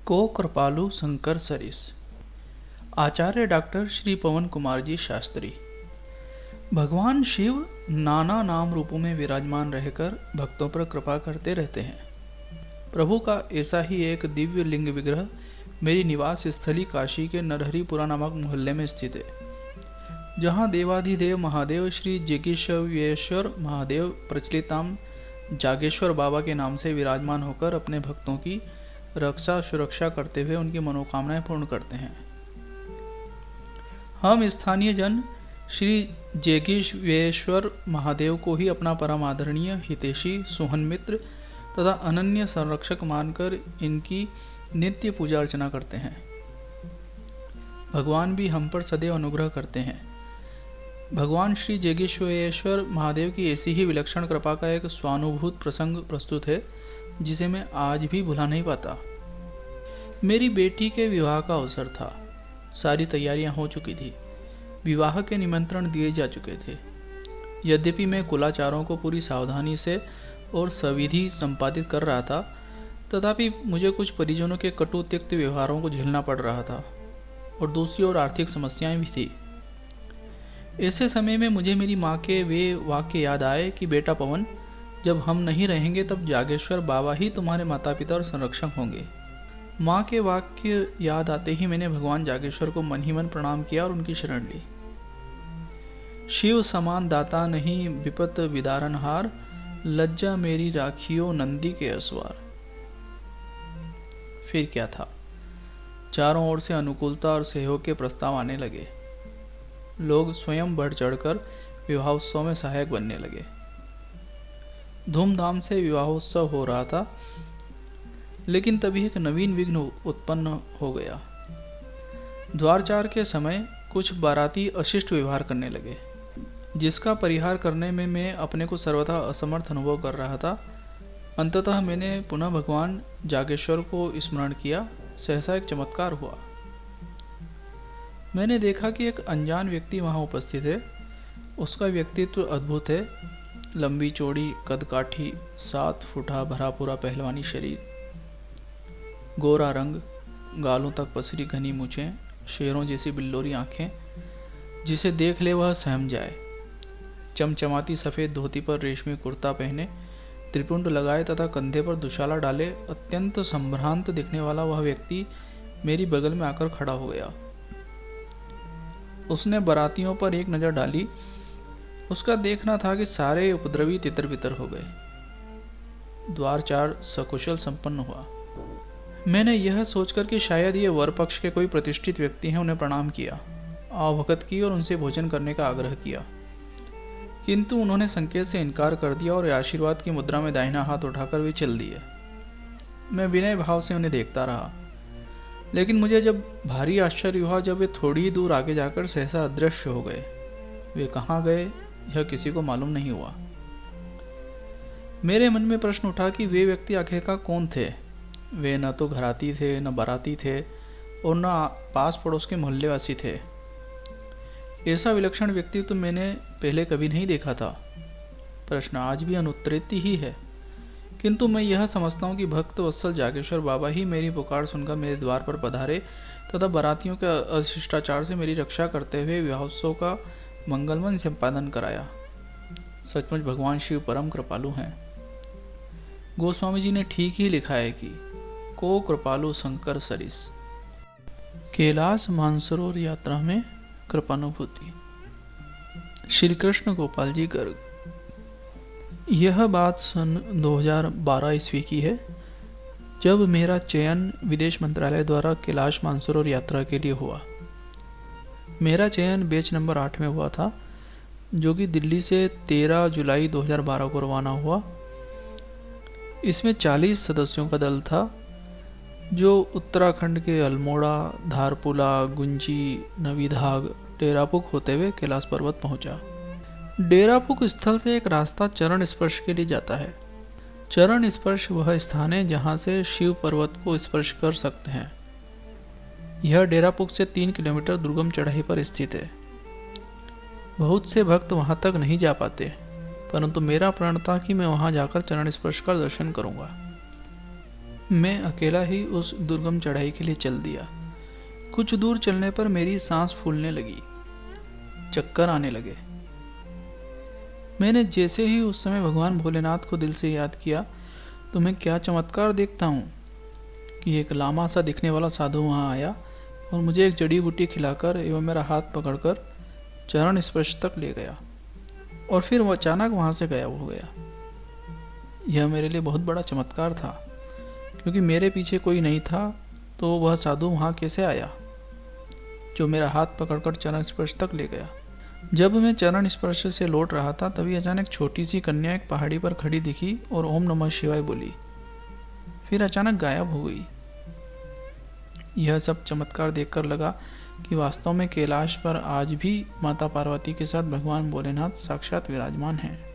को कृपालु शंकर सरिस। आचार्य डॉक्टर श्री पवन कुमार जी शास्त्री। भगवान शिव नाना नाम रूपों में विराजमान रहकर भक्तों पर कृपा करते रहते हैं। प्रभु का ऐसा ही एक दिव्य लिंग विग्रह मेरी निवास स्थली काशी के नरहरिपुरा नामक मोहल्ले में स्थित है, जहाँ देवाधिदेव महादेव श्री जगेश्वर महादेव प्रचलित नाम जागेश्वर बाबा के नाम से विराजमान होकर अपने भक्तों की रक्षा सुरक्षा करते हुए उनकी मनोकामनाएं पूर्ण करते हैं। हम स्थानीय जन श्री जगेश्वर महादेव को ही अपना परम आदरणीय हितैषी सुहन मित्र तथा अनन्य संरक्षक मानकर इनकी नित्य पूजा अर्चना करते हैं। भगवान भी हम पर सदैव अनुग्रह करते हैं। भगवान श्री जगेश्वर महादेव की ऐसी ही विलक्षण कृपा का एक स्वानुभूत प्रसंग प्रस्तुत है, जिसे मैं आज भी भुला नहीं पाता। मेरी बेटी के विवाह का अवसर था। सारी तैयारियां हो चुकी थी। विवाह के निमंत्रण दिए जा चुके थे। यद्यपि मैं कुलाचारों को पूरी सावधानी से और सविधि संपादित कर रहा था, तथापि मुझे कुछ परिजनों के कटु त्यक्त व्यवहारों को झेलना पड़ रहा था और दूसरी ओर आर्थिक समस्याएं भी थी। ऐसे समय में मुझे मेरी माँ के वे वाक्य याद आए कि बेटा पवन, जब हम नहीं रहेंगे तब जागेश्वर बाबा ही तुम्हारे माता पिता और संरक्षक होंगे। माँ के वाक्य याद आते ही मैंने भगवान जागेश्वर को मन ही मन प्रणाम किया और उनकी शरण ली। शिव समान दाता नहीं विपत विदारनहार, लज्जा मेरी राखियो नंदी के असवार। फिर क्या था, चारों ओर से अनुकूलता और सहयोग के प्रस्ताव आने लगे। लोग स्वयं बढ़ चढ़कर विवाहोत्सव में सहायक बनने लगे। धूमधाम से विवाहोत्सव हो रहा था, लेकिन तभी एक नवीन विघ्न उत्पन्न हो गया। द्वारचार के समय कुछ बाराती अशिष्ट व्यवहार करने लगे, जिसका परिहार करने में मैं अपने को सर्वथा असमर्थ अनुभव कर रहा था। अंततः मैंने पुनः भगवान जागेश्वर को स्मरण किया। सहसा एक चमत्कार हुआ। मैंने देखा कि एक अनजान व्यक्ति वहाँ उपस्थित है। उसका व्यक्तित्व अद्भुत है। लंबी चौड़ी कदकाठी, 7 फुटा भरा पूरा पहलवानी शरीर, गोरा रंग, गालों तक पसरी घनी मूछें, शेरों जैसी बिल्लोरी आंखें, जिसे देख ले वह सहम जाए। चमचमाती सफ़ेद धोती पर रेशमी कुर्ता पहने, त्रिपुंड लगाए तथा कंधे पर दुशाला डाले अत्यंत संभ्रांत दिखने वाला वह व्यक्ति मेरी बगल में आकर खड़ा हो गया। उसने बारातियों पर एक नज़र डाली। उसका देखना था कि सारे उपद्रवी तितर बितर हो गए। द्वारचार सकुशल संपन्न हुआ। मैंने यह सोचकर कि शायद ये वर पक्ष के कोई प्रतिष्ठित व्यक्ति हैं, उन्हें प्रणाम किया, आवभगत की और उनसे भोजन करने का आग्रह किया, किंतु उन्होंने संकेत से इनकार कर दिया और आशीर्वाद की मुद्रा में दाहिना हाथ उठाकर वे चल दिए। मैं विनय भाव से उन्हें देखता रहा, लेकिन मुझे जब भारी आश्चर्य हुआ जब वे थोड़ी ही दूर आगे जाकर सहसा अदृश्य हो गए। वे कहाँ गए यह किसी को मालूम नहीं हुआ। मेरे मन में प्रश्न उठा कि वे व्यक्ति आखिरकार कौन थे। वे न तो घराती थे, न बाराती थे और न पास पड़ोस के मोहल्लेवासी थे। ऐसा विलक्षण व्यक्ति तो मैंने पहले कभी नहीं देखा था। प्रश्न आज भी अनुत्तरित ही है, किंतु मैं यह समझता हूँ कि भक्त वत्सल जागेश्वर बाबा ही मेरी पुकार सुनकर मेरे द्वार पर पधारे तथा बारातियों के अशिष्टाचार से मेरी रक्षा करते हुए विवाहोत्सव का मंगलमय संपादन कराया। सचमुच भगवान शिव परम कृपालु हैं। गोस्वामी जी ने ठीक ही लिखा है कि को कृपालु शंकर सरिस। कैलाश मानसरोवर यात्रा में कृपानुभूति। श्री कृष्ण गोपाल जी गर्ग। यह बात सन 2012 ईस्वी की है, जब मेरा चयन विदेश मंत्रालय द्वारा कैलाश मानसरोवर यात्रा के लिए हुआ। मेरा चयन बैच नंबर 8 में हुआ था, जो कि दिल्ली से 13 जुलाई 2012 को रवाना हुआ। इसमें 40 सदस्यों का दल था, जो उत्तराखंड के अल्मोड़ा, धारपुला, गुंजी, नवीधाग, डेरापुक होते हुए कैलाश पर्वत पहुंचा। डेरापुक स्थल से एक रास्ता चरण स्पर्श के लिए जाता है। चरण स्पर्श वह स्थान है जहां से शिव पर्वत को स्पर्श कर सकते हैं। यह डेरापुक से 3 किलोमीटर दुर्गम चढ़ाई पर स्थित है। बहुत से भक्त वहां तक नहीं जा पाते, परंतु मेरा प्रण था कि मैं वहां जाकर चरण स्पर्श कर दर्शन करूंगा। मैं अकेला ही उस दुर्गम चढ़ाई के लिए चल दिया। कुछ दूर चलने पर मेरी सांस फूलने लगी, चक्कर आने लगे। मैंने जैसे ही उस समय भगवान भोलेनाथ को दिल से याद किया तो मैं क्या चमत्कार देखता हूँ कि एक लामा सा दिखने वाला साधु वहाँ आया और मुझे एक जड़ी बूटी खिलाकर एवं मेरा हाथ पकड़कर चरण स्पर्श तक ले गया और फिर वो अचानक वहाँ से गायब हो गया। यह मेरे लिए बहुत बड़ा चमत्कार था, क्योंकि मेरे पीछे कोई नहीं था, तो वह साधु वहाँ कैसे आया जो मेरा हाथ पकड़कर चरण स्पर्श तक ले गया। जब मैं चरण स्पर्श से लौट रहा था तभी अचानक छोटी सी कन्या एक पहाड़ी पर खड़ी दिखी और ओम नमः शिवाय बोली, फिर अचानक गायब हो गई। यह सब चमत्कार देखकर लगा कि वास्तव में कैलाश पर आज भी माता पार्वती के साथ भगवान भोलेनाथ साक्षात विराजमान हैं।